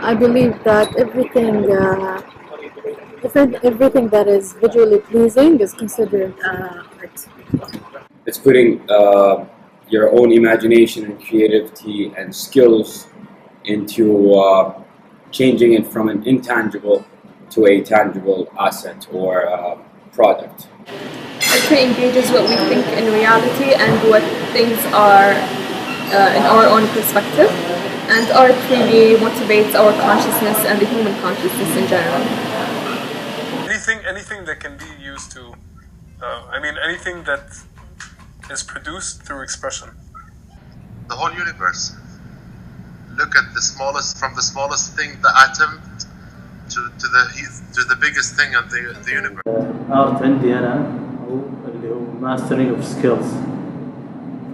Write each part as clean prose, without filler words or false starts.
I believe that everything that is visually pleasing is considered art. It's putting your own imagination and creativity and skills into changing it from an intangible to a tangible asset or product. It engages what we think in reality and what things are in our own perspective. And art really motivates our consciousness and the human consciousness in general. Anything that can be used to, anything that is produced through expression. The whole universe. Look at from the smallest thing, the atom, to the biggest thing in the universe. Art عندي أنا اللي هو mastering of skills.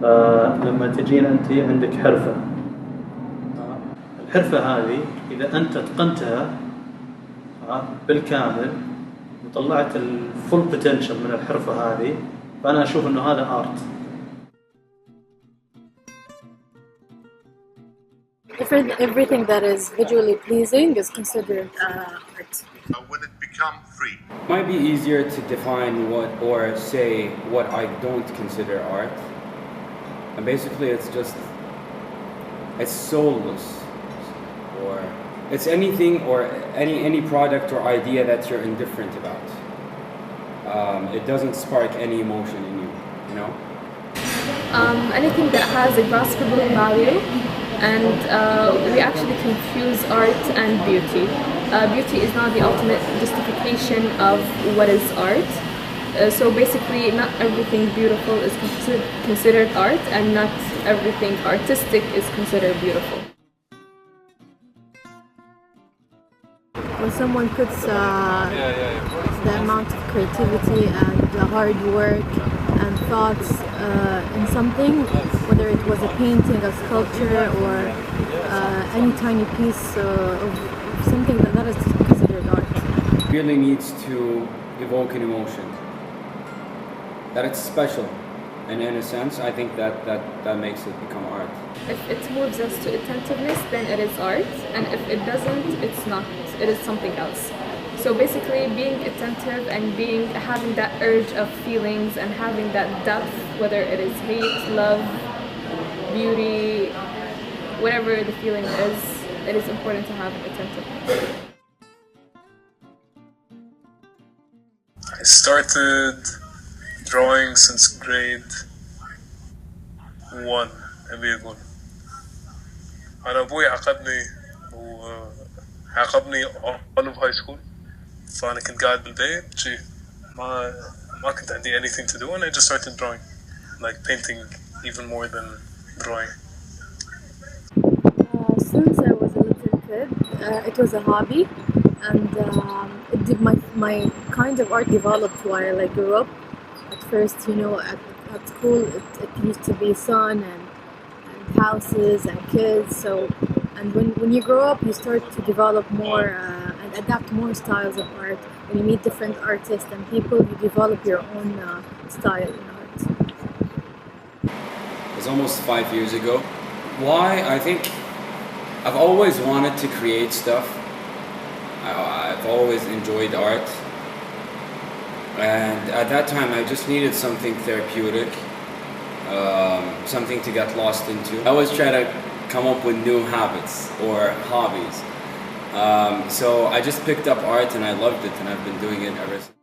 فلما تجينا أنت عندك حرفة، الحرفة هذه إذا أنت اتقنتها بالكامل وطلعت الفول potential من الحرفة هذه، فأنا أشوف إنه هذا art. Everything that is visually pleasing is considered art. When it becomes free. It might be easier to define or say what I don't consider art. And basically it's soulless, or it's anything or any product or idea that you're indifferent about. It doesn't spark any emotion in you, you know? Anything that has a graspable value, and we actually confuse art and beauty. Beauty is not the ultimate justification of what is art. So basically, not everything beautiful is considered art, and not everything artistic is considered beautiful. When someone puts the amount of creativity and the hard work and thoughts in something, whether it was a painting, a sculpture, or any tiny piece of something, that is considered art. It really needs to evoke an emotion, that it's special, and in a sense I think that makes it become art. If it moves us to attentiveness, then it is art, and if it doesn't, it's not. It is something else. So basically, being attentive and having that urge of feelings and having that depth, whether it is hate, love, beauty, whatever the feeling is, it is important to have attentiveness. I started drawing since grade 1. أبي أقول أنا أبوي عاقبني all of high school. فأنا كنت قاعد بالبيت ما كنت عندي anything to do, and I just started drawing, like painting even more than drawing. Since I was a little kid, it was a hobby, and my kind of art developed while I grew up. At first, at school it used to be sun and houses and kids. And when you grow up, you start to develop more and adapt more styles of art. When you meet different artists and people, you develop your own style in art. It was almost 5 years ago. Why? I think I've always wanted to create stuff. I've always enjoyed art. And at that time, I just needed something therapeutic, something to get lost into. I always try to come up with new habits or hobbies. So I just picked up art and I loved it, and I've been doing it ever since.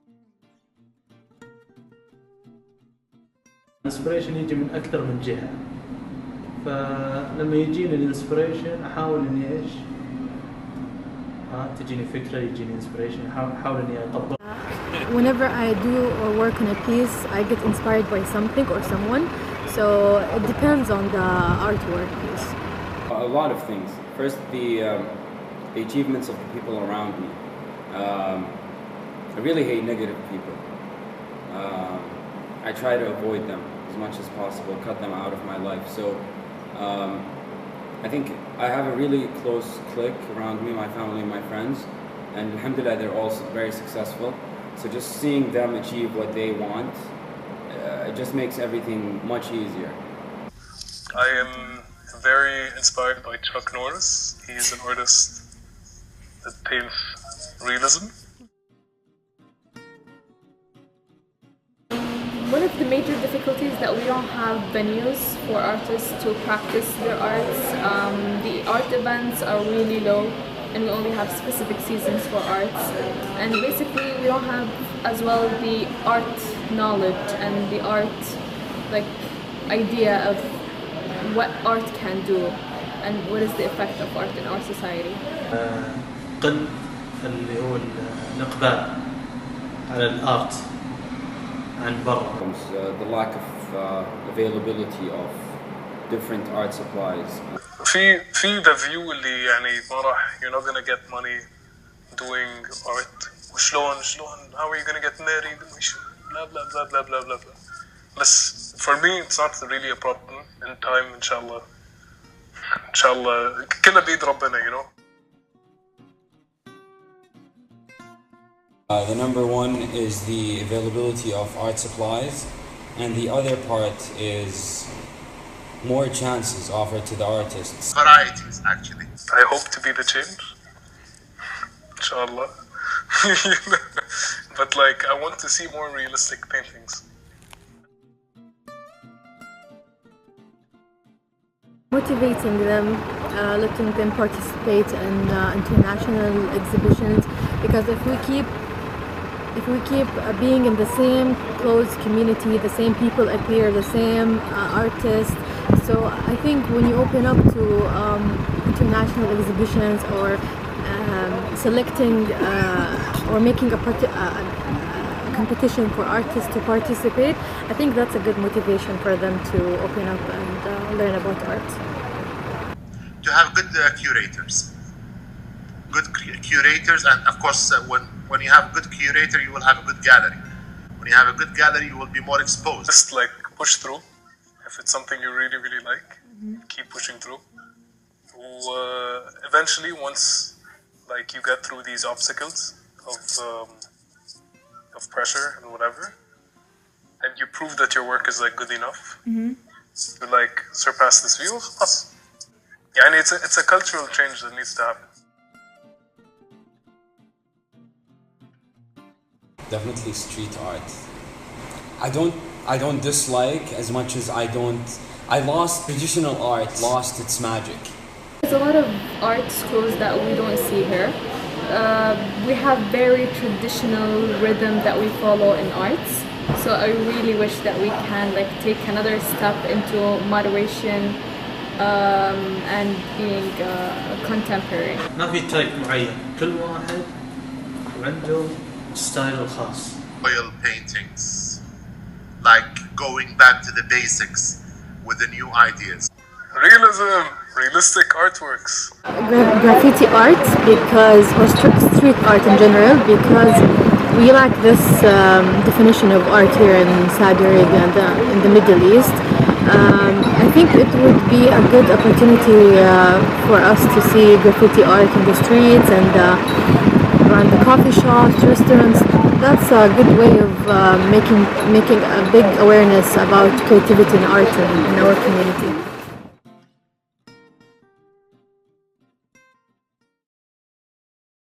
الانسبريشن يجي من أكثر من جهة. فلما يجيني الانسبريشن أحاول إني إيش؟ تجيني فكرة، يجيني انسبريشن، أحاول إني أطبق. Whenever I do or work on a piece, I get inspired by something or someone. So it depends on the artwork piece. A lot of things. First, the achievements of the people around me. I really hate negative people. I try to avoid them as much as possible, cut them out of my life. So I think I have a really close clique around me, my family and my friends, and alhamdulillah, they're all very successful. So just seeing them achieve what they want, it just makes everything much easier. I am very inspired by Chuck Norris. He is an artist that paints realism. One of the major difficulties that we don't have venues for artists to practice their arts. The art events are really low, and we only have specific seasons for arts. And basically, we don't have as well the art knowledge and the art idea of what art can do and what is the effect of art in our society. قل اللي هو الإقبال على الآرت عن برا. The lack of availability of different art supplies. في the view اللي يعني ما راح you're not gonna get money doing art. وشلون how are you gonna get married? blah blah blah blah blah blah blah. But for me it's not really a problem. In time inshallah كله بيد ربنا, you know. The number one is the availability of art supplies, and the other part is more chances offered to the artists. Varieties, actually. I hope to be the change, inshallah. But I want to see more realistic paintings. Motivating them, letting them participate in international exhibitions, because if we keep being in the same close community, the same people appear, the same artists, so I think when you open up to international exhibitions or selecting or making a competition for artists to participate, I think that's a good motivation for them to open up and learn about art. To have good curators. Good curators, and of course when you have a good curator you will have a good gallery. When you have a good gallery you will be more exposed. Just push through. If it's something you really really like, keep pushing through. Eventually once you get through these obstacles of pressure and whatever, and you prove that your work is good enough to surpass this view, يعني it's a cultural change that needs to happen. Definitely street art. I don't dislike as much as I lost traditional art, lost its magic. There's a lot of art schools that we don't see here. We have very traditional rhythm that we follow in arts. So I really wish that we can take another step into moderation and being contemporary. ما في تايب معين، كل واحد عنده ستايل الخاص. Oil paintings, going back to the basics with the new ideas. Realism, realistic artworks. Graffiti art, because or street art in general, because we lack this definition of art here in Saudi Arabia and in the Middle East. I think it would be a good opportunity for us to see graffiti art in the streets and around the coffee shops, restaurants. That's a good way of making a big awareness about creativity and art in our community.